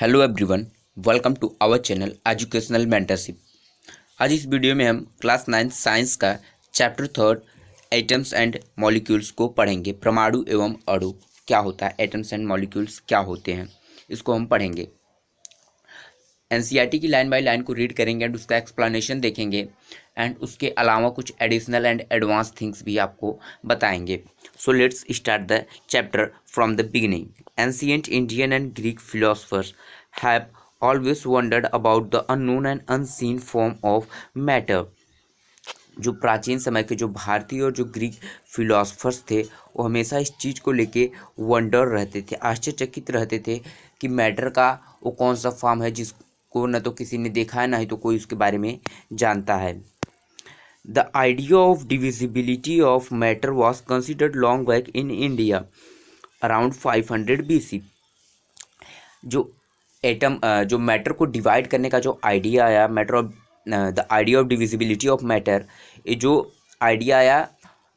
Hello everyone, welcome to our channel educational mentorship. आज इस video में हम क्लास 9 साइंस का चैप्टर 3 एटम्स एंड मॉलिक्यूल्स को पढ़ेंगे। परमाणु एवं अणु क्या होता है, एटम्स एंड मॉलिक्यूल्स क्या होते हैं, इसको हम पढ़ेंगे। एनसीईआरटी की लाइन बाय लाइन को रीड करेंगे एंड उसका एक्सप्लेनेशन देखेंगे एंड उसके अलावा कुछ एडिशनल एंड एडवांस थिंग्स भी आपको बताएंगे। So let's start the chapter from the beginning. Ancient Indian and Greek philosophers have always wondered about the unknown and unseen form of matter। जो प्राचीन समय के जो भारतीय और जो ग्रीक फिलोसफर्स थे वो हमेशा इस चीज़ को लेके वंडर रहते थे, आश्चर्यचकित रहते थे कि मैटर का वो कौन सा फॉर्म है जिसको न तो किसी ने देखा है ना ही तो कोई उसके बारे में जानता है। The idea of divisibility of matter was considered long back in India around 500 BC। जो जो मैटर को डिवाइड करने का जो आइडिया आया, the idea of divisibility of matter, ये जो आइडिया आया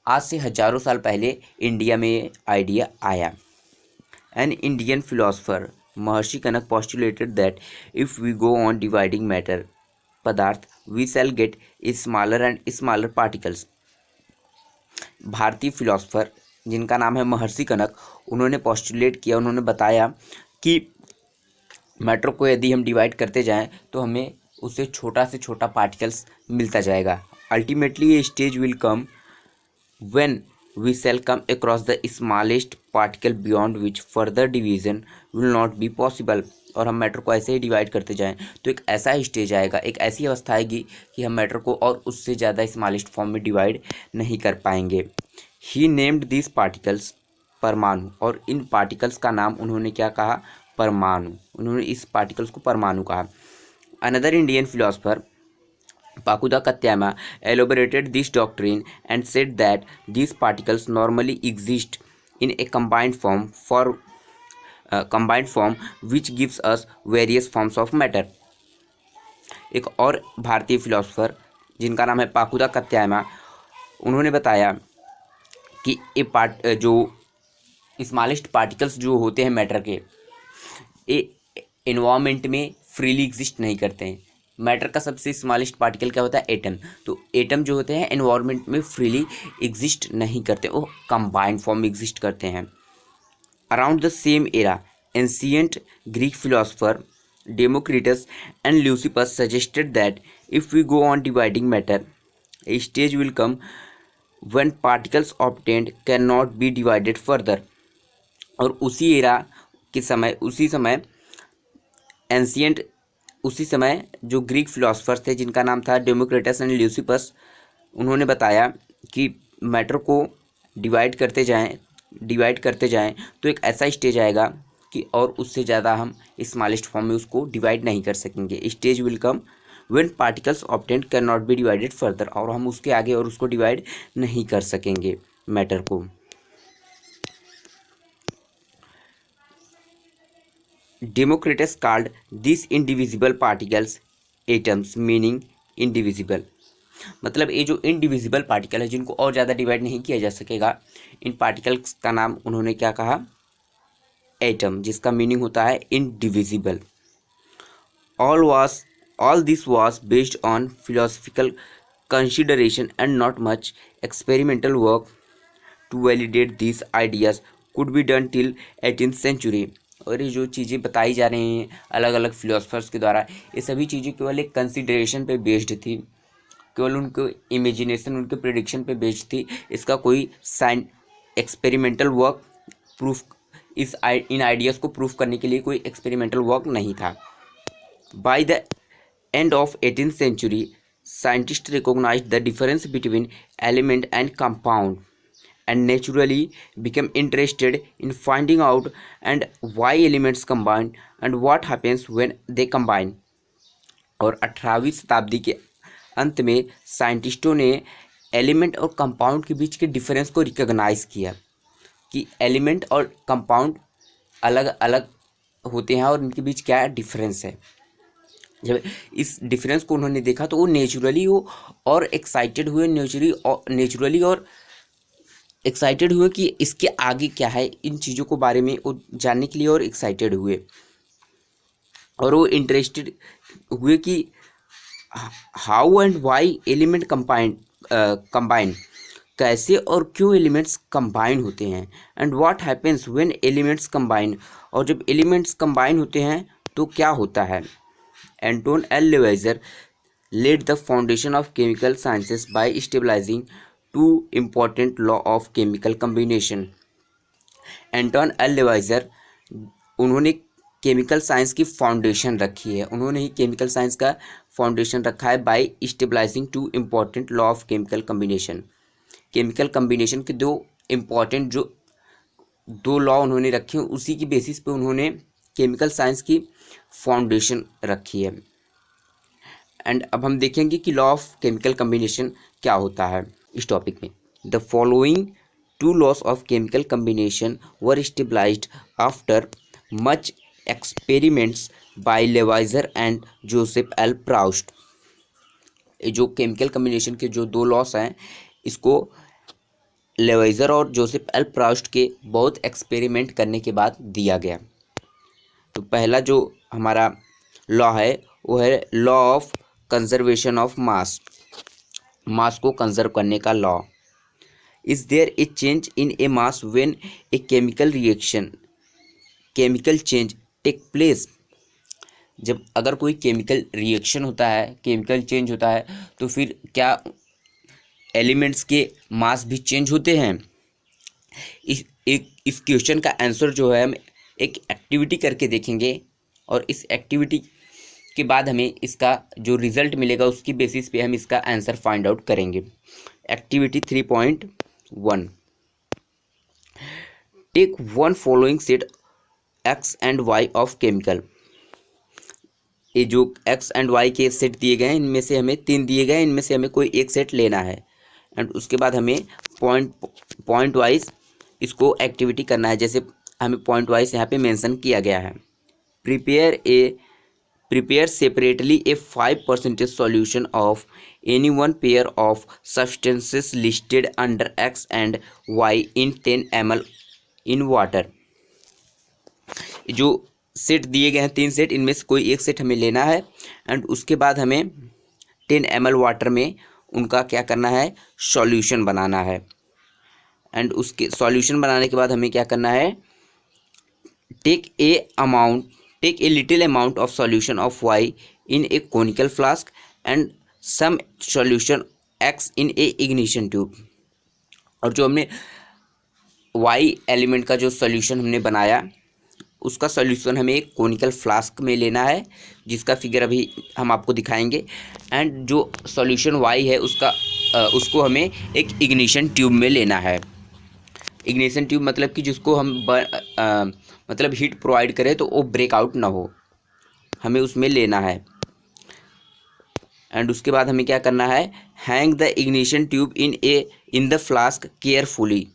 आज से हजारों साल पहले इंडिया में ये आइडिया आया। An Indian philosopher Maharshi Kanak postulated that if we go on dividing matter पदार्थ we shall get smaller and smaller particles। भारतीय फिलोसफर जिनका नाम है महर्षि कनक, उन्होंने पोस्टुलेट किया, उन्होंने बताया कि मैटर को यदि हम डिवाइड करते जाएं तो हमें उससे छोटा से छोटा पार्टिकल्स मिलता जाएगा। अल्टीमेटली ये stage will come when we shall come across the smallest particle beyond which further division will not be possible. और हम मैटर को ऐसे ही डिवाइड करते जाएं तो एक ऐसा स्टेज आएगा, एक ऐसी अवस्था आएगी कि हम मैटर को और उससे ज़्यादा स्मॉलेस्ट फॉर्म में डिवाइड नहीं कर पाएंगे। ही नेम्ड दिस पार्टिकल्स परमाणु, और इन पार्टिकल्स का नाम उन्होंने क्या कहा, परमाणु। उन्होंने इस पार्टिकल्स को परमाणु कहा। Another Indian philosopher Pakudha Katyayana elaborated this doctrine and said that these particles normally exist in a combined form which gives us various forms of matter। एक और भारतीय फिलोसफर जिनका नाम है पाकुदा कत्यामा, उन्होंने बताया कि जो स्मॉलेस्ट पार्टिकल्स जो होते हैं मैटर के, ये एनवायरनमेंट में फ्रीली एग्जिस्ट नहीं करते हैं। मैटर का सबसे स्मॉलेस्ट पार्टिकल क्या होता है, एटम। तो एटम जो होते हैं एनवायरनमेंट में फ्रीली एग्जिस्ट नहीं करते, वो कंबाइंड फॉर्म में एग्जिस्ट करते हैं। Around the same era ancient Greek philosopher Democritus and Leucippus suggested that if we go on dividing matter a stage will come when particles obtained can not be divided further. और उसी समय जो Greek philosophers थे जिनका नाम था Democritus and Leucippus, उन्होंने बताया कि मैटर को डिवाइड करते जाएं तो एक ऐसा स्टेज आएगा कि और उससे ज़्यादा हम स्मॉलेस्ट फॉर्म में उसको डिवाइड नहीं कर सकेंगे। Stage will come when particles obtained can not be divided further, और हम उसके आगे और उसको डिवाइड नहीं कर सकेंगे मैटर को। Democritus called this indivisible particles atoms, meaning indivisible. मतलब ये जो इनडिविजिबल पार्टिकल है जिनको और ज़्यादा डिवाइड नहीं किया जा सकेगा, इन पार्टिकल्स का नाम उन्होंने क्या कहा, एटम, जिसका मीनिंग होता है indivisible. All this was based on philosophical consideration and not much experimental work to validate this ideas could be done till 18th century। और ये जो चीज़ें बताई जा रही हैं अलग अलग फिलोसफर्स के द्वारा, ये सभी चीज़ें केवल एक कंसिडरेशन पे बेस्ड थी, केवल उनके इमेजिनेशन, उनके प्रेडिक्शन पे बेस्ड थी। इसका कोई एक्सपेरिमेंटल वर्क इन आइडियाज़ को प्रूफ करने के लिए कोई एक्सपेरिमेंटल वर्क नहीं था। By the end of 18th century scientist recognised the difference between element and compound and naturally became interested in finding out and why elements combine and what happens when they combine। और 18वीं शताब्दी के अंत में साइंटिस्टों ने element और compound के बीच के difference को रिकॉग्नाइज किया कि एलिमेंट और कंपाउंड अलग अलग होते हैं और इनके बीच क्या डिफरेंस है। जब इस डिफरेंस को उन्होंने देखा तो वो नेचुरली और एक्साइटेड हुए कि इसके आगे क्या है, इन चीज़ों को बारे में वो जानने के लिए और एक्साइटेड हुए। और वो इंटरेस्टेड हुए कि how and why element combine, कैसे और क्यों एलिमेंट्स कंबाइन होते हैं, and what happens when elements combine, और जब एलिमेंट्स कंबाइन होते हैं तो क्या होता है। Antoine L Lavoisier laid the foundation of chemical sciences by stabilizing two important law of chemical combination. Antoine L Lavoisier, उन्होंने केमिकल साइंस की फाउंडेशन रखी है, उन्होंने ही केमिकल साइंस का फाउंडेशन रखा है by stabilising two important law of chemical combination. Chemical combination के दो इम्पॉर्टेंट जो दो लॉ उन्होंने रखे हैं, उसी की बेसिस पे उन्होंने केमिकल साइंस की फाउंडेशन रखी है। एंड अब हम देखेंगे कि लॉ ऑफ केमिकल कम्बिनेशन क्या होता है इस टॉपिक में। The following two laws of chemical combination were stabilised after much experiments by Lavoisier and Joseph L Proust. जो केमिकल कम्बिनेशन के जो दो लॉस हैं, इसको लेवाइजर और जोसेफ एल प्राउस्ट के बहुत एक्सपेरिमेंट करने के बाद दिया गया। तो पहला जो हमारा लॉ है वो है law of conservation of mass, mass को कंजर्व करने का law. Is there a change in a mass when a chemical reaction, chemical change take place, जब अगर कोई केमिकल रिएक्शन होता है, केमिकल चेंज होता है, तो फिर क्या एलिमेंट्स के मास भी चेंज होते हैं। इस क्वेश्चन का आंसर जो है हम एक एक्टिविटी करके देखेंगे, और इस एक्टिविटी के बाद हमें इसका जो रिजल्ट मिलेगा उसकी बेसिस पे हम इसका आंसर फाइंड आउट करेंगे। Activity 3.1, take one following set X and Y of chemical. ये जो एक्स एंड वाई के सेट दिए गए हैं, इनमें से हमें 3 दिए गए हैं, इनमें से हमें कोई एक सेट लेना है। एंड उसके बाद हमें पॉइंट वाइज इसको एक्टिविटी करना है, जैसे हमें पॉइंट वाइज यहाँ पे मेंशन किया गया है। Prepare separately a 5% solution of any one pair of substances listed under X and Y in 10 ml in water. जो सेट दिए गए हैं 3 सेट, इनमें से कोई एक सेट हमें लेना है, एंड उसके बाद हमें 10 ml वाटर में उनका क्या करना है, सॉल्यूशन बनाना है। एंड उसके सॉल्यूशन बनाने के बाद हमें क्या करना है, take a little amount of solution of y in a conical flask and some solution x in a ignition tube। और जो हमने y एलिमेंट का जो सॉल्यूशन हमने बनाया, उसका सॉल्यूशन हमें एक कोनिकल फ्लास्क में लेना है, जिसका फिगर अभी हम आपको दिखाएंगे। एंड जो सॉल्यूशन y है उसको हमें एक इग्निशन ट्यूब में लेना है। इग्निशन ट्यूब मतलब कि जिसको हम मतलब हीट प्रोवाइड करें तो वो ब्रेकआउट ना हो, हमें उसमें लेना है। एंड उसके बाद हमें क्या करना है, hang the ignition tube in the flask carefully.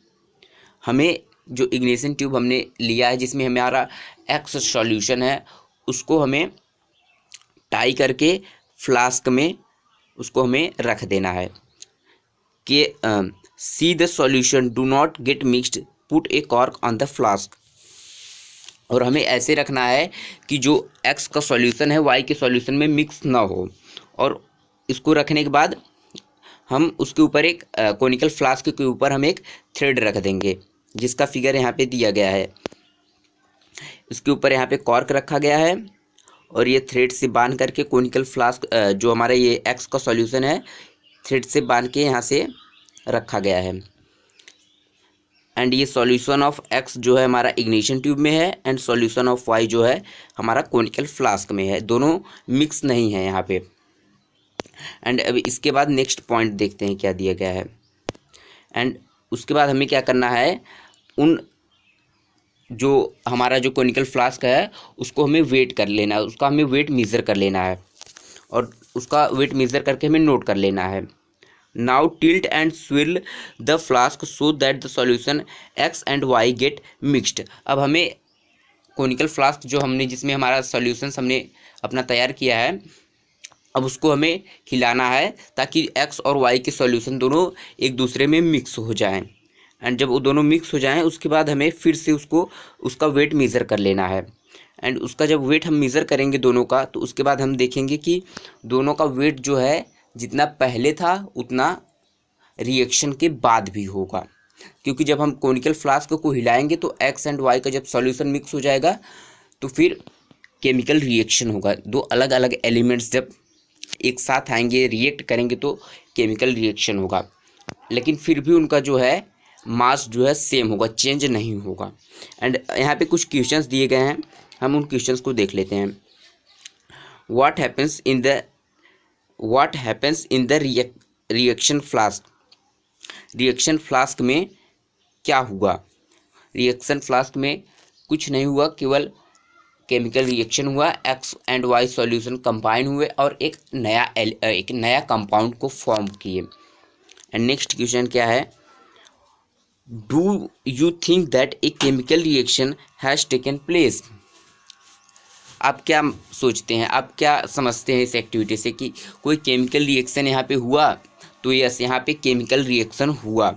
हमें जो इग्निशन ट्यूब हमने लिया है, जिसमें हमारा एक्स सॉल्यूशन है, उसको हमें टाई करके फ्लास्क में उसको हमें रख देना है कि see the solution do not get mixed, put A cork on the flask. और हमें ऐसे रखना है कि जो एक्स का सॉल्यूशन है वाई के सॉल्यूशन में मिक्स ना हो। और इसको रखने के बाद हम उसके ऊपर एक कोनिकल फ्लास्क के ऊपर हम एक थ्रेड रख देंगे, जिसका फिगर यहाँ पे दिया गया है। इसके ऊपर यहाँ पे कॉर्क रखा गया है, और ये थ्रेड से बांध करके कोनिकल फ्लास्क जो हमारा ये एक्स का सॉल्यूशन है, थ्रेड से बांध के यहाँ से रखा गया है। एंड ये सॉल्यूशन ऑफ एक्स जो है हमारा इग्निशन ट्यूब में है, एंड सॉल्यूशन ऑफ वाई जो है हमारा कोनिकल फ्लास्क में है, दोनों मिक्स नहीं है यहाँ पे। एंड अभी इसके बाद नेक्स्ट पॉइंट देखते हैं क्या दिया गया है। एंड उसके बाद हमें क्या करना है, उन जो हमारा जो कोनिकल फ्लास्क है उसको हमें वेट कर लेना है, उसका हमें वेट मेज़र कर लेना है, और उसका वेट मेज़र करके हमें नोट कर लेना है। Now tilt and swirl the flask so that the solution X and Y get mixed. अब हमें कोनिकल फ्लास्क जो हमने जिसमें हमारा सॉल्यूशंस हमने अपना तैयार किया है, अब उसको हमें हिलाना है ताकि एक्स और वाई के सॉल्यूशन दोनों एक दूसरे में मिक्स हो जाएं। एंड जब वो दोनों मिक्स हो जाएं उसके बाद हमें फिर से उसका वेट मेज़र कर लेना है। एंड उसका जब वेट हम मेज़र करेंगे दोनों का, तो उसके बाद हम देखेंगे कि दोनों का वेट जो है जितना पहले था उतना रिएक्शन के बाद भी होगा, क्योंकि जब हम कोनिकल फ्लास्क को हिलाएंगे तो एक्स एंड वाई का जब सॉल्यूशन मिक्स हो जाएगा तो फिर केमिकल रिएक्शन होगा। दो अलग अलग एलिमेंट्स जब एक साथ आएंगे रिएक्ट करेंगे तो केमिकल रिएक्शन होगा, लेकिन फिर भी उनका जो है मास जो है सेम होगा, चेंज नहीं होगा। एंड यहाँ पे कुछ क्वेश्चंस दिए गए हैं, हम उन क्वेश्चंस को देख लेते हैं। What happens in the reaction flask, reaction flask में क्या हुआ? रिएक्शन फ्लास्क में कुछ नहीं हुआ, केवल केमिकल रिएक्शन हुआ, X and Y solution combine हुए और एक नया कंपाउंड को फॉर्म किए। एंड नेक्स्ट क्वेश्चन क्या है? Do you think that A chemical reaction has taken place? आप क्या सोचते हैं, आप क्या समझते हैं इस एक्टिविटी से कि कोई केमिकल रिएक्शन यहाँ पे हुआ? तो यस, यहाँ पे केमिकल रिएक्शन हुआ।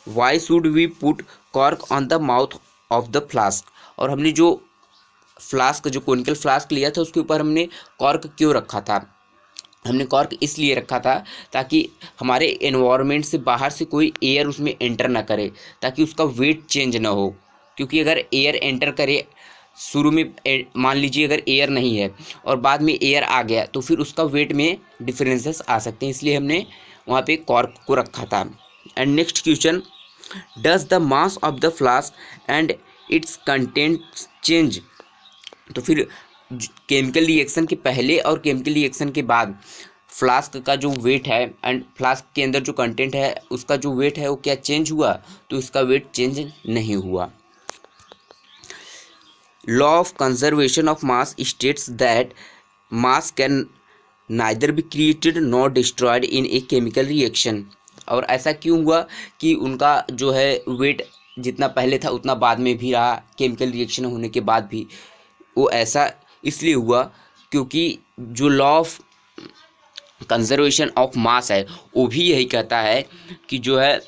Why should we put cork on the mouth of the flask? और हमने जो फ्लास्क, जो कोनिकल फ्लास्क लिया था उसके ऊपर हमने कॉर्क क्यों रखा था? हमने कॉर्क इसलिए रखा था ताकि हमारे एनवायरनमेंट से बाहर से कोई एयर उसमें एंटर ना करे, ताकि उसका वेट चेंज ना हो। क्योंकि अगर एयर एंटर करे, शुरू में मान लीजिए अगर एयर नहीं है और बाद में एयर आ गया तो फिर उसका वेट में डिफरेंसेस आ सकते हैं, इसलिए हमने वहाँ पे कॉर्क को रखा था। And next question, does the mass of the flask and it's content change? तो फिर केमिकल रिएक्शन के पहले और केमिकल रिएक्शन के बाद फ्लास्क का जो वेट है एंड फ्लास्क के अंदर जो कंटेंट है उसका जो वेट है वो क्या चेंज हुआ? तो इसका वेट चेंज नहीं हुआ। Law of conservation of mass states that mass can neither be created nor destroyed in a chemical reaction. और ऐसा क्यों हुआ कि उनका जो है वेट जितना पहले था उतना बाद में भी रहा, केमिकल रिएक्शन होने के बाद भी? वो ऐसा इसलिए हुआ क्योंकि जो लॉ ऑफ कंजर्वेशन ऑफ मास है वो भी यही कहता है कि जो है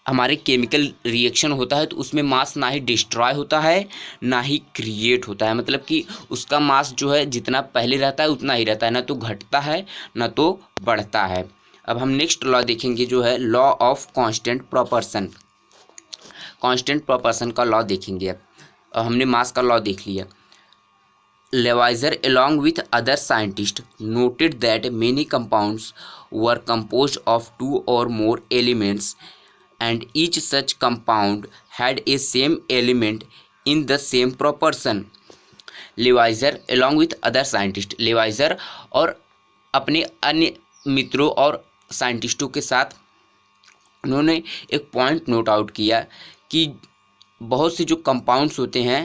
हमारे केमिकल रिएक्शन होता है तो उसमें मास ना ही डिस्ट्रॉय होता है ना ही क्रिएट होता है, मतलब कि उसका मास जो है जितना पहले रहता है उतना ही रहता है, ना तो घटता है ना तो बढ़ता है। अब हम नेक्स्ट लॉ देखेंगे जो है law of constant proportion. Constant proportion का लॉ देखेंगे। अब हमने मास का लॉ देख लिया। Lavoisier along with other scientists noted that many compounds were composed of two or more elements and each such compound had a same element in the same proportion. Lavoisier along with other scientists, Lavoisier और अपने अन्य मित्रों और साइंटिस्टों के साथ उन्होंने एक point note out किया कि बहुत से जो कंपाउंड्स होते हैं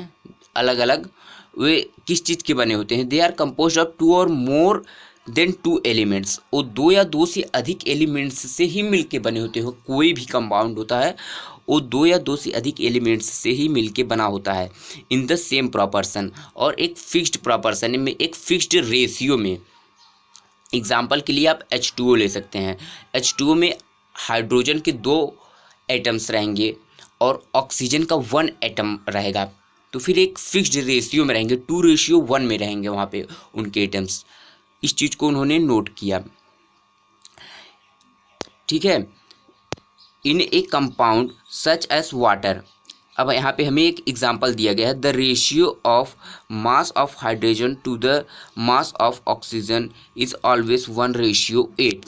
अलग अलग, वे किस चीज़ के बने होते हैं? They are compose of two or more then two elements. वो दो या दो से अधिक एलिमेंट्स से ही मिलके बने होते हैं। कोई भी कंपाउंड होता है वो दो या दो से अधिक एलिमेंट्स से ही मिलके बना होता है इन द सेम प्रॉपर्शन, और एक फिक्स्ड प्रॉपर्शन में, एक फिक्स्ड रेशियो में। एग्जाम्पल के लिए आप H2O ले सकते हैं। H2O में हाइड्रोजन के 2 एटम्स रहेंगे और ऑक्सीजन का 1 एटम रहेगा, तो फिर एक फिक्स्ड रेशियो में रहेंगे, 2:1 में रहेंगे वहाँ पे उनके एटम्स। इस चीज़ को उन्होंने नोट किया, ठीक है। In a compound such as water. अब यहाँ पे हमें एक एग्जांपल दिया गया है, the ratio of mass of hydrogen to the mass of oxygen is always 1:8।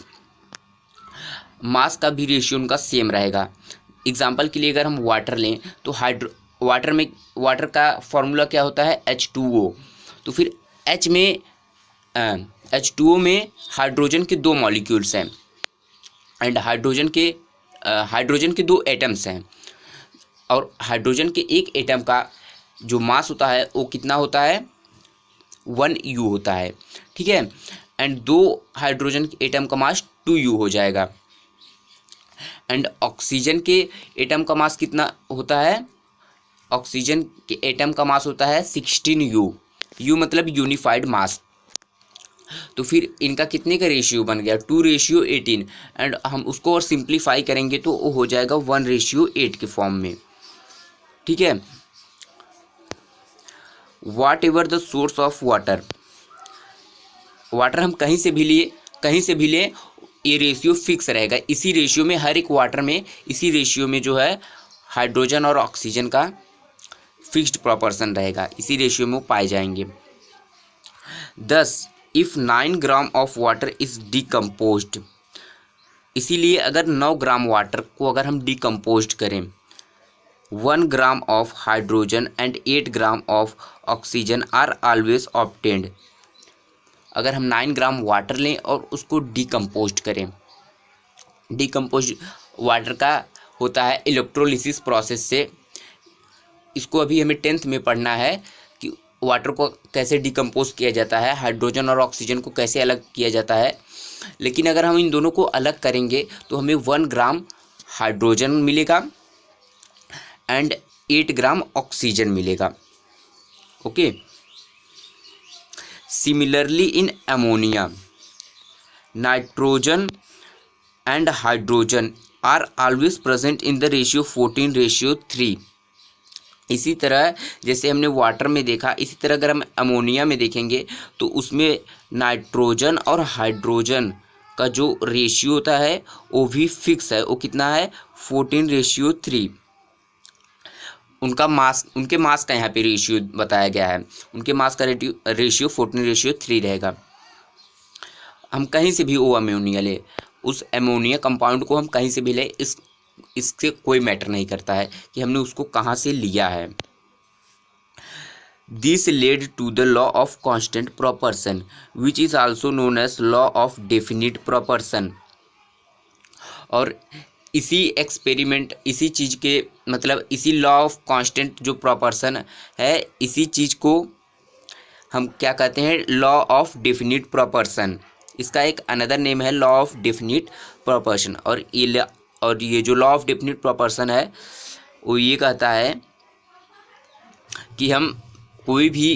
Mass का भी रेशियो उनका सेम रहेगा। एग्जांपल के लिए अगर हम वाटर लें तो वाटर का फॉर्मूला क्या होता है? H2O। तो फिर H2O में हाइड्रोजन के 2 मॉलिक्यूल्स हैं एंड हाइड्रोजन के 2 एटम्स हैं, और हाइड्रोजन के एक एटम का जो मास होता है वो कितना होता है? 1U होता है, ठीक है। एंड 2 हाइड्रोजन के एटम का मास 2U हो जाएगा। एंड ऑक्सीजन के एटम का मास कितना होता है? ऑक्सीजन के एटम का मास होता है 16U। U मतलब यूनिफाइड मास। तो फिर इनका कितने का रेशियो बन गया? 2:18। एंड हम उसको और सिंप्लीफाई करेंगे तो वो हो जाएगा 1:8 के फॉर्म में, ठीक है। Whatever the source of water, water हम कहीं से भी लें, ये रेशियो फिक्स रहेगा। इसी रेशियो में, हर एक वाटर में इसी रेशियो में जो है हाइड्रोजन और ऑक्सीजन का फिक्स्ड प्रोपोर्शन रहेगा, इसी रेशियो में वो पाए जाएंगे। 10 if 9 gram of water is decomposed, इसीलिए अगर 9 ग्राम वाटर को अगर हम डिकम्पोज्ड करें, 1 gram of hydrogen and 8 gram of oxygen are always obtained. अगर हम 9 ग्राम वाटर लें और उसको डिकम्पोज्ड करें, डिकम्पोज वाटर का होता है इलेक्ट्रोलिसिस प्रोसेस से। इसको अभी हमें 10th में पढ़ना है कि वाटर को कैसे डिकम्पोज किया जाता है, हाइड्रोजन और ऑक्सीजन को कैसे अलग किया जाता है। लेकिन अगर हम इन दोनों को अलग करेंगे तो हमें 1 ग्राम हाइड्रोजन मिलेगा एंड 8 ग्राम ऑक्सीजन मिलेगा। Okay, similarly in ammonia, nitrogen and hydrogen are always present in the ratio 14:3। इसी तरह जैसे हमने वाटर में देखा, इसी तरह अगर हम अमोनिया में देखेंगे तो उसमें नाइट्रोजन और हाइड्रोजन का जो रेशियो होता है वो भी फिक्स है। वो कितना है? 14:3। उनके मास का यहाँ पे रेशियो बताया गया है। उनके मास का रेशियो 14:3 रहेगा। हम कहीं से भी वो अमोनिया ले, उस अमोनिया कंपाउंड को हम कहीं से भी ले, इससे कोई मैटर नहीं करता है कि हमने उसको कहाँ से लिया है। This led to the law of constant proportion which is also known as law of definite proportion. और इसी एक्सपेरिमेंट, इसी चीज़ के मतलब इसी लॉ ऑफ कांस्टेंट जो प्रोपोर्शन है, इसी चीज़ को हम क्या कहते हैं? Law of definite proportion. इसका एक अनदर नेम है लॉ ऑफ डेफिनिट प्रोपोर्शन। और ये जो लॉ ऑफ डेफिनिट प्रोपोर्शन है वो ये कहता है कि हम कोई भी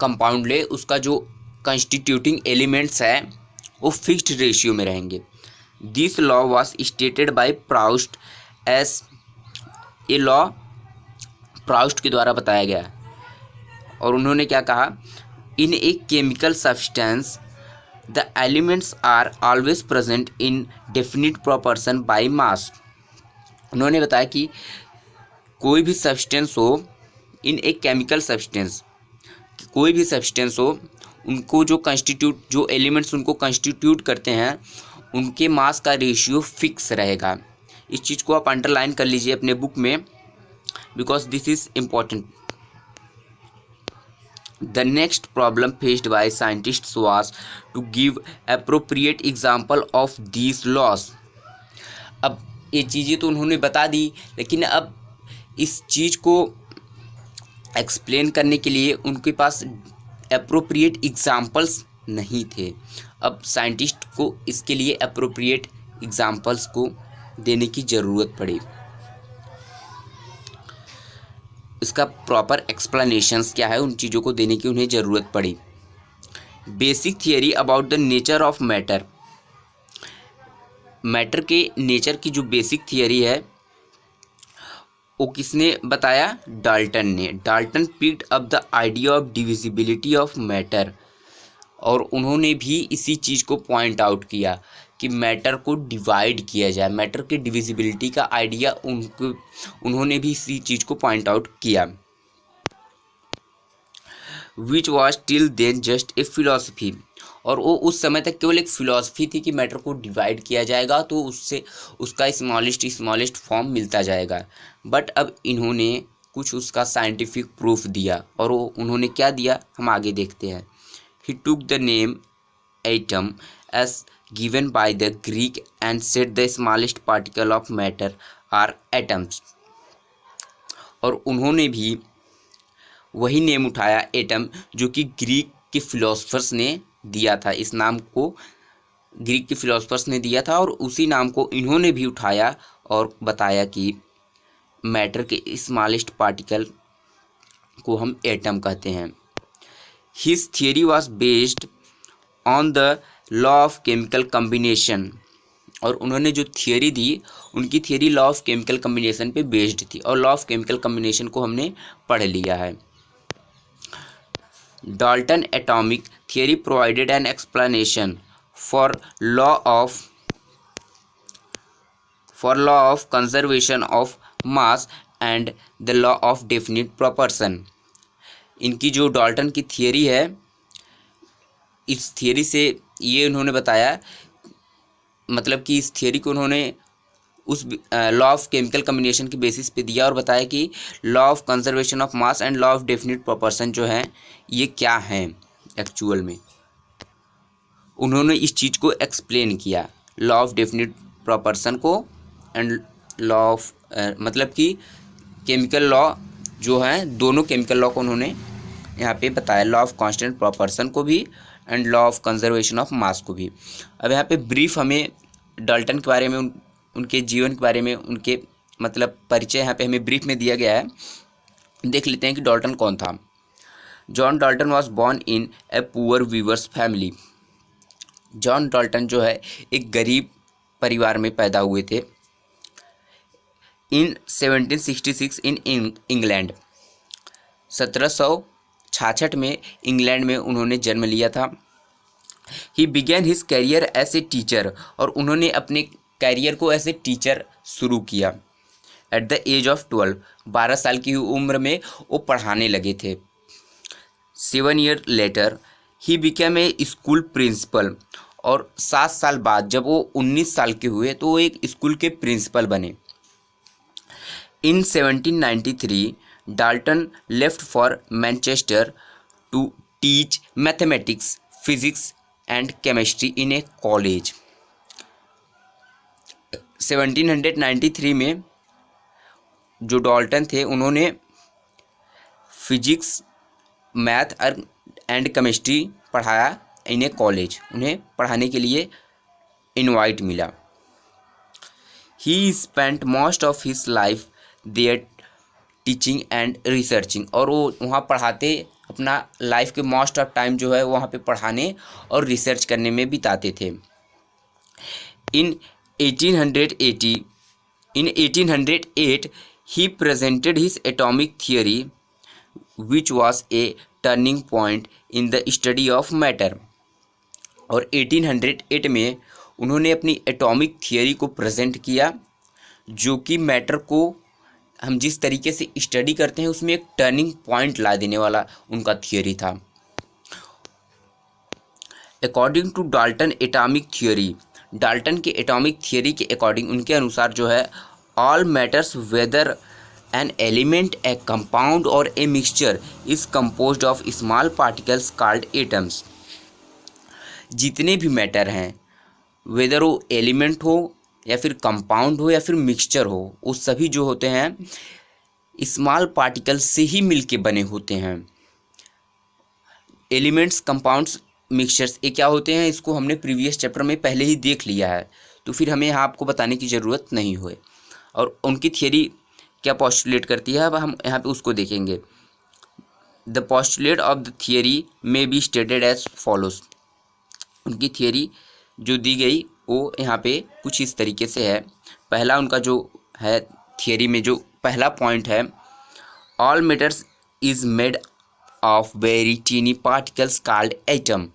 कंपाउंड ले, उसका जो कंस्टिट्यूटिंग एलिमेंट्स है वो फिक्स्ड रेशियो में रहेंगे। This law was stated by Proust as, ये लॉ प्राउस्ट के द्वारा बताया गया। और उन्होंने क्या कहा? In a chemical substance the elements are always present in definite proportion by mass. उन्होंने बताया कि कोई भी सब्सटेंस हो, इन ए केमिकल सब्सटेंस, कोई भी सब्सटेंस हो, उनको जो एलिमेंट्स उनको कंस्टिट्यूट करते हैं, उनके मास का रेशियो फिक्स रहेगा। इस चीज़ को आप अंडरलाइन कर लीजिए अपने बुक में, because this is important. The next problem faced by scientists was to give appropriate example of these laws. अब ये चीज़ें तो उन्होंने बता दी, लेकिन अब इस चीज़ को एक्सप्लेन करने के लिए उनके पास अप्रोप्रिएट एग्जाम्पल्स नहीं थे। अब साइंटिस्ट को इसके लिए अप्रोप्रिएट एग्जाम्पल्स को देने की ज़रूरत पड़ी, इसका प्रॉपर एक्सप्लेनेशंस क्या है, उन चीज़ों को देने की उन्हें ज़रूरत पड़ी। Basic theory about the nature of matter, matter के नेचर की जो बेसिक थियरी है वो किसने बताया? डाल्टन ने। Dalton picked up the idea of divisibility of matter, और उन्होंने भी इसी चीज़ को पॉइंट आउट किया कि मैटर को डिवाइड किया जाए। मैटर की डिविजिबिलिटी का आइडिया उन्होंने भी इसी चीज़ को पॉइंट आउट किया। Which was till then just a philosophy, और वो उस समय तक केवल एक फिलॉसफी थी कि मैटर को डिवाइड किया जाएगा तो उससे उसका स्मॉलेस्ट फॉर्म मिलता जाएगा। बट अब इन्होंने कुछ उसका साइंटिफिक प्रूफ दिया, और वो उन्होंने क्या दिया हम आगे देखते हैं। He took the name atom as given by the Greek and said the smallest particle of matter are atoms. और उन्होंने भी वही नेम उठाया एटम जो कि ग्रीक के फिलोसफर्स ने दिया था। इस नाम को ग्रीक के फिलोसफर्स ने दिया था और उसी नाम को इन्होंने भी उठाया और बताया कि मैटर के स्मॉलेस्ट पार्टिकल को हम एटम कहते हैं। His theory was based on the law of chemical combination, और उन्होंने जो थियरी दी उनकी theory law of chemical combination पे बेस्ड थी, और लॉ ऑफ केमिकल कम्बिनेशन को हमने पढ़ लिया है। Dalton atomic theory provided an explanation for law of conservation of mass and the law of definite proportion। इनकी जो डाल्टन की थियरी है, इस थियरी से ये उन्होंने बताया, मतलब कि इस थियरी को उन्होंने उस लॉ ऑफ केमिकल कम्बिनेशन के बेसिस पे दिया और बताया कि law of conservation of mass and law of definite proportion जो है ये क्या हैं एक्चुअल में। उन्होंने इस चीज़ को एक्सप्लेन किया, लॉ ऑफ डेफिनिट प्रोपोर्शन को एंड लॉ ऑफ मतलब कि केमिकल लॉ जो है, दोनों केमिकल लॉ को उन्होंने यहाँ पे बताया, लॉ ऑफ कांस्टेंट प्रोपोर्शन को भी and law of conservation of mass को भी। अब यहाँ पे ब्रीफ हमें डाल्टन के बारे में, उनके जीवन के बारे में, उनके मतलब परिचय यहाँ पे हमें ब्रीफ में दिया गया है। देख लेते हैं कि डाल्टन कौन था। John Dalton was born in a poor weavers family. John Dalton जो है एक गरीब परिवार में पैदा हुए थे। इन 1766 इन इंग्लैंड, 1766 में इंग्लैंड में उन्होंने जन्म लिया था। He began his career as a teacher, और उन्होंने अपने कैरियर को एज ए टीचर शुरू किया। एट द एज ऑफ 12, 12 साल की उम्र में वो पढ़ाने लगे थे। 7 year later he became a school principal, और 7 साल बाद जब वो 19 साल के हुए तो वो एक स्कूल के प्रिंसिपल बने। In 1793 Dalton left for Manchester to teach mathematics, physics and chemistry in a college. 1793 में जो डाल्टन थे उन्होंने फिजिक्स, मैथ एंड केमिस्ट्री पढ़ाया इन ए कॉलेज, उन्हें पढ़ाने के लिए इनवाइट मिला। ही spent most of his life there teaching and researching, और वो वहाँ पढ़ाते, अपना लाइफ के मोस्ट ऑफ टाइम जो है वहाँ पे पढ़ाने और रिसर्च करने में बिताते थे। इन 1808 he presented his atomic theory which was a turning point in the study of matter। और 1808 में उन्होंने अपनी एटॉमिक थियरी को प्रेजेंट किया, जो कि मैटर को हम जिस तरीके से स्टडी करते हैं उसमें एक टर्निंग पॉइंट ला देने वाला उनका थियरी था। According to Dalton atomic theory, Dalton के एटॉमिक थियरी के अकॉर्डिंग, उनके अनुसार जो है, all matters whether an element, a compound और a mixture is composed of small particles called atoms. जितने भी मैटर हैं, वेदर वो एलिमेंट हो या फिर कंपाउंड हो या फिर मिक्सचर हो, वो सभी जो होते हैं स्मॉल पार्टिकल्स से ही मिलके बने होते हैं। एलिमेंट्स, कंपाउंड्स, मिक्सचर्स ये क्या होते हैं, इसको हमने प्रीवियस चैप्टर में पहले ही देख लिया है, तो फिर हमें यहाँ आपको बताने की ज़रूरत नहीं हुई। और उनकी थियरी क्या पोस्टुलेट करती है, अब हम यहाँ पे उसको देखेंगे। The postulate of the theory में बी स्टेटेड एज फॉलोज। उनकी थियरी जो दी गई वो यहाँ पे कुछ इस तरीके से है। पहला उनका जो है थियरी में जो पहला पॉइंट है, all matters is made of very tiny particles called atom.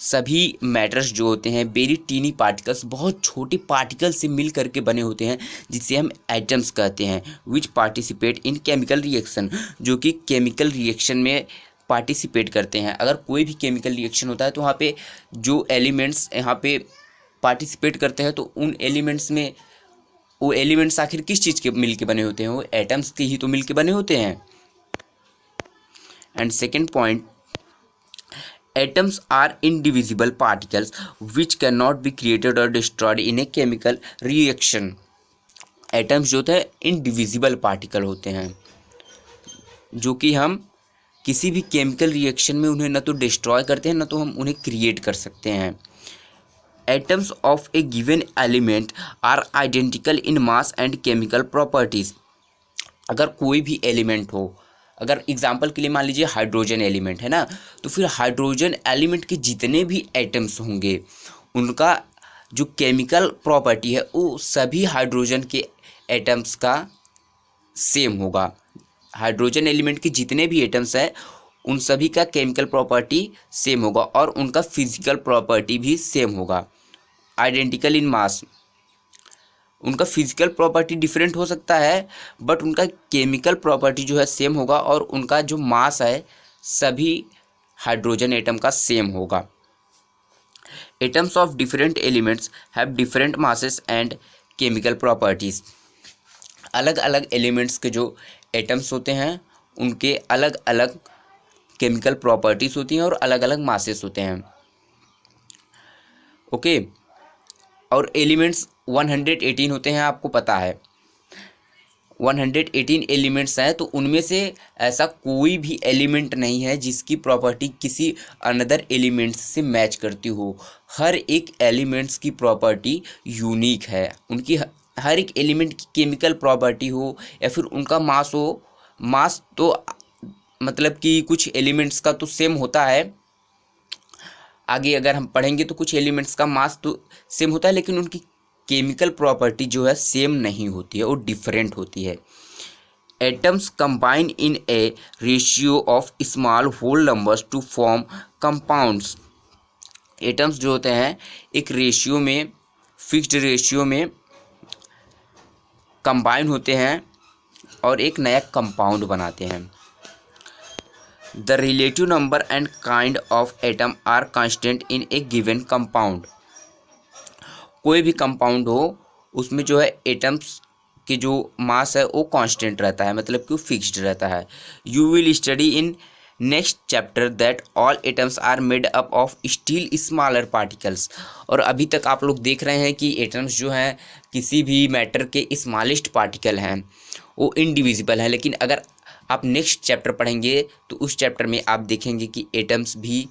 सभी मैटर्स जो होते हैं वेरी टीनी पार्टिकल्स, बहुत छोटे पार्टिकल से मिल करके बने होते हैं, जिसे हम एटम्स कहते हैं। विच पार्टिसिपेट इन केमिकल रिएक्शन, जो कि केमिकल रिएक्शन में पार्टिसिपेट करते हैं। अगर कोई भी केमिकल रिएक्शन होता है तो वहाँ पे जो एलिमेंट्स यहाँ पे पार्टिसिपेट करते हैं, तो उन एलिमेंट्स में वो एलिमेंट्स आखिर किस चीज़ के मिल के बने होते हैं, वो एटम्स के ही तो मिल के बने होते हैं। And second point, atoms are indivisible particles which can not be created और destroyed in a chemical reaction. Atoms जो होते हैं इनडिविजिबल पार्टिकल होते हैं, जो कि हम किसी भी केमिकल रिएक्शन में उन्हें न तो डिस्ट्रॉय करते हैं, न तो हम उन्हें क्रिएट कर सकते हैं। Atoms of a given element are identical in mass and chemical properties. अगर कोई भी एलिमेंट हो, अगर एग्जाम्पल के लिए मान लीजिए हाइड्रोजन एलिमेंट है ना, तो फिर हाइड्रोजन एलिमेंट के जितने भी एटम्स होंगे उनका जो केमिकल प्रॉपर्टी है वो सभी हाइड्रोजन के एटम्स का सेम होगा। हाइड्रोजन एलिमेंट के जितने भी एटम्स हैं उन सभी का केमिकल प्रॉपर्टी सेम होगा और उनका फिजिकल प्रॉपर्टी भी सेम होगा, आइडेंटिकल इन मास। उनका फिजिकल प्रॉपर्टी डिफरेंट हो सकता है बट उनका केमिकल प्रॉपर्टी जो है सेम होगा और उनका जो मास है सभी हाइड्रोजन एटम का सेम होगा। Atoms of different elements have different masses and chemical properties. अलग अलग एलिमेंट्स के जो एटम्स होते हैं उनके अलग अलग केमिकल प्रॉपर्टीज होती हैं और अलग अलग मासेस होते हैं। ओके, और एलिमेंट्स 118 होते हैं, आपको पता है 118 एलिमेंट्स हैं, तो उनमें से ऐसा कोई भी एलिमेंट नहीं है जिसकी प्रॉपर्टी किसी अनदर एलिमेंट्स से मैच करती हो। हर एक एलिमेंट्स की प्रॉपर्टी यूनिक है, उनकी हर एक एलिमेंट की केमिकल प्रॉपर्टी हो या फिर उनका मास हो। मास तो मतलब कि कुछ एलिमेंट्स का तो सेम होता है, आगे अगर हम पढ़ेंगे तो कुछ एलिमेंट्स का मास तो सेम होता है लेकिन उनकी केमिकल प्रॉपर्टी जो है सेम नहीं होती है, वो डिफरेंट होती है। Atoms combine in a ratio of small whole numbers to form compounds. Atoms जो होते हैं एक रेशियो में, फिक्स्ड रेशियो में कंबाइन होते हैं और एक नया कंपाउंड बनाते हैं। The relative number and kind of atom are constant in a given compound. कोई भी कंपाउंड हो उसमें जो है एटम्स के जो मास है वो कांस्टेंट रहता है, मतलब कि वो फिक्स्ड रहता है। You will study in next chapter that all atoms are made up of still smaller particles. और अभी तक आप लोग देख रहे हैं कि एटम्स जो हैं किसी भी मैटर के स्मॉलेस्ट पार्टिकल हैं, वो इनडिविजिबल हैं, लेकिन अगर आप नेक्स्ट चैप्टर पढ़ेंगे तो उस चैप्टर में आप देखेंगे कि एटम्स भी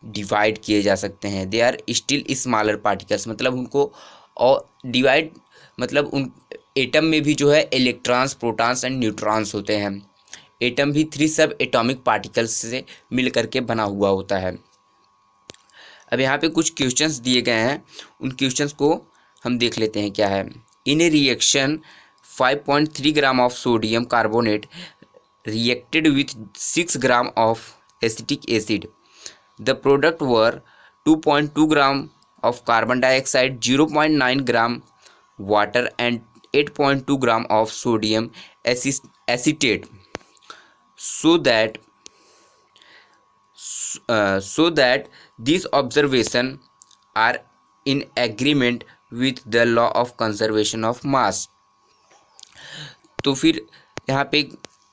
डिवाइड किए जा सकते हैं। They are still smaller particles, मतलब उनको और डिवाइड मतलब उन एटम में भी जो है इलेक्ट्रॉन्स, प्रोटॉन्स एंड न्यूट्रॉन्स होते हैं। एटम भी 3 सब एटॉमिक पार्टिकल्स से मिल करके बना हुआ होता है। अब यहाँ पे कुछ क्वेश्चंस दिए गए हैं, उन क्वेश्चंस को हम देख लेते हैं क्या है। In a reaction 5.3 gram of sodium carbonate reacted with 6 gram of acetic acid. The product were 2.2 gram of carbon dioxide, 0.9 gram water and 8.2 gram of sodium acetate. So that these observations are in agreement with the law of conservation of mass. तो फिर यहाँ पे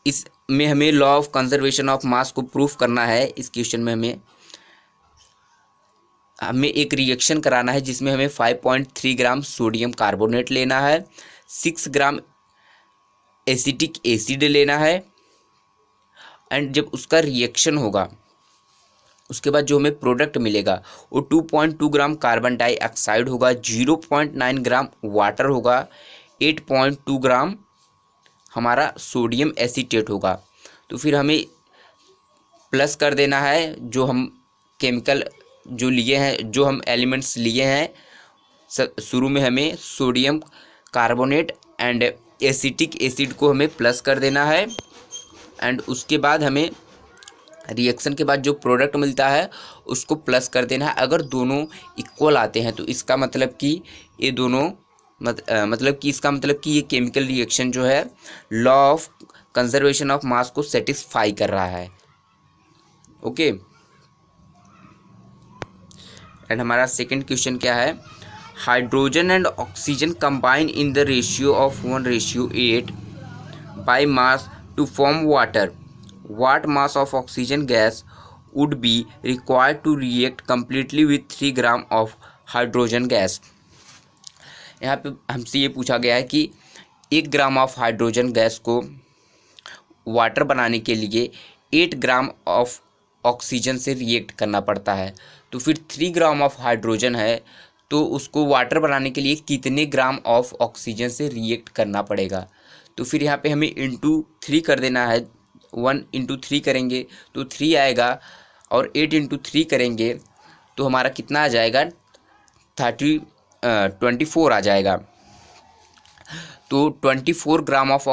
इस में हमें law of conservation of mass को proof करना है। इस क्वेश्चन में हमें एक रिएक्शन कराना है जिसमें हमें 5.3 ग्राम सोडियम कार्बोनेट लेना है, 6 ग्राम एसिटिक एसिड लेना है एंड जब उसका रिएक्शन होगा उसके बाद जो हमें प्रोडक्ट मिलेगा वो 2.2 ग्राम कार्बन डाइऑक्साइड होगा, 0.9 ग्राम वाटर होगा, 8.2 ग्राम हमारा सोडियम एसीटेट होगा। तो फिर हमें प्लस कर देना है जो हम केमिकल जो लिए हैं, जो हम एलिमेंट्स लिए हैं। शुरू में हमें sodium carbonate and acetic acid को हमें प्लस कर देना है एंड उसके बाद हमें रिएक्शन के बाद जो प्रोडक्ट मिलता है उसको प्लस कर देना है। अगर दोनों इक्वल आते हैं तो इसका मतलब कि ये दोनों मतलब कि इसका मतलब कि ये केमिकल रिएक्शन जो है law of conservation of mass को सेटिस्फाई कर रहा है। ओके, एंड हमारा सेकंड क्वेश्चन क्या है। Hydrogen and oxygen combine in the ratio of 1:8 by mass to form water. What mass of oxygen gas would be required to react completely with 3 gram of hydrogen gas. यहाँ पे हमसे ये पूछा गया है कि 1 ग्राम ऑफ हाइड्रोजन गैस को water बनाने के लिए 8 ग्राम ऑफ ऑक्सीजन से रिएक्ट करना पड़ता है। तो फिर 3 ग्राम ऑफ हाइड्रोजन है तो उसको वाटर बनाने के लिए कितने ग्राम ऑफ ऑक्सीजन से रिएक्ट करना पड़ेगा। तो फिर यहाँ पे हमें इंटू 3 कर देना है। 1 इंटू 3 करेंगे तो 3 आएगा और 8 इंटू 3 करेंगे तो हमारा कितना आ जाएगा 24 आ जाएगा। तो 24 ग्राम ऑफ